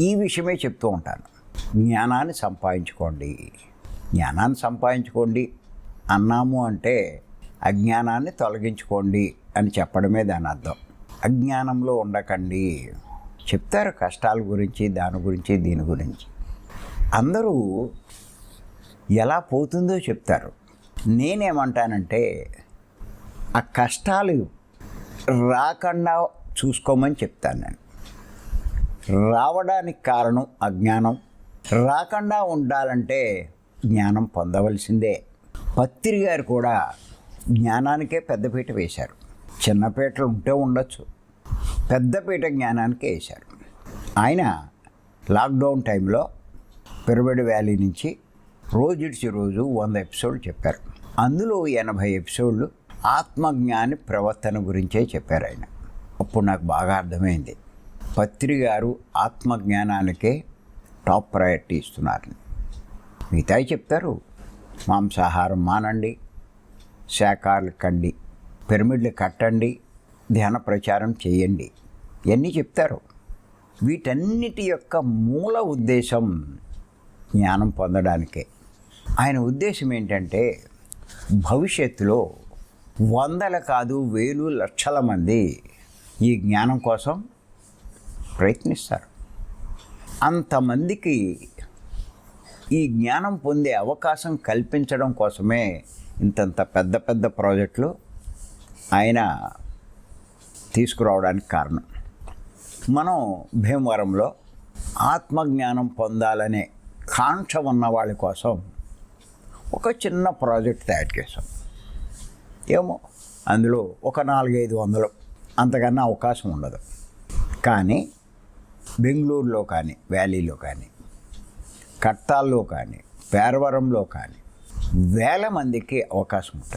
ఈ విషయమే చెప్తూ ఉంటాను. జ్ఞానాన్ని సంపాదించుకోండి. జ్ఞానాన్ని సంపాదించుకోండి అన్నాము అంటే అజ్ఞానాన్ని తొలగించుకోండి అని చెప్పడమే దాని అర్థం. అజ్ఞానంలో ఉండకండి. చెప్తారు కష్టాల గురించి, దాని గురించి, దీని గురించి. అందరూ ఎలా పోతుందో చెప్తారు. నేనేమంటానంటే ఆ కష్టాలు రాకుండా చూసుకోమని చెప్తాను నేను. రావడానికి కారణం అజ్ఞానం. రాకుండా ఉండాలంటే జ్ఞానం పొందవలసిందే. పత్రి గారు కూడా జ్ఞానానికే పెద్దపీట వేశారు. చిన్నపీటలు ఉంటే ఉండొచ్చు, పెద్దపీట జ్ఞానానికే వేశారు. ఆయన లాక్డౌన్ టైంలో పిరమిడ్ వ్యాలీ నుంచి రోజుడిచి రోజు 100 ఎపిసోడ్లు చెప్పారు. అందులో 80 ఎపిసోడ్లు ఆత్మజ్ఞాని ప్రవర్తన గురించే చెప్పారు ఆయన. అప్పుడు నాకు బాగా అర్థమైంది, పత్రి గారు ఆత్మజ్ఞానానికే టాప్ ప్రయారిటీ ఇస్తున్నారు. మిగతాయి చెప్తారు, మాంసాహారం మానండి, శాకాహారాలు కండి, పిరమిడ్లు కట్టండి, ధ్యాన ప్రచారం చేయండి, ఇవన్నీ చెప్తారు. వీటన్నిటి యొక్క మూల ఉద్దేశం జ్ఞానం పొందడానికే. ఆయన ఉద్దేశం ఏంటంటే భవిష్యత్తులో 100 కాదు 1000 లక్షల మంది ఈ జ్ఞానం కోసం ప్రయత్నిస్తారు. అంతమందికి ఈ జ్ఞానం పొందే అవకాశం కల్పించడం కోసమే ఇంతంత పెద్ద పెద్ద ప్రాజెక్టులు ఆయన తీసుకురావడానికి కారణం. మనం భీమవరంలో ఆత్మజ్ఞానం పొందాలనే కాంక్ష ఉన్న వాళ్ళ కోసం ఒక చిన్న ప్రాజెక్ట్ తయారు చేసాం. ఏమో అందులో ఒక 400-500 అంతకన్నా అవకాశం ఉండదు. కానీ బెంగళూరులో కానీ, వ్యాలీలో కానీ, కట్టాల్లో కానీ, పేరవరంలో కానీ వేల మందికి అవకాశం ఉంటుంది.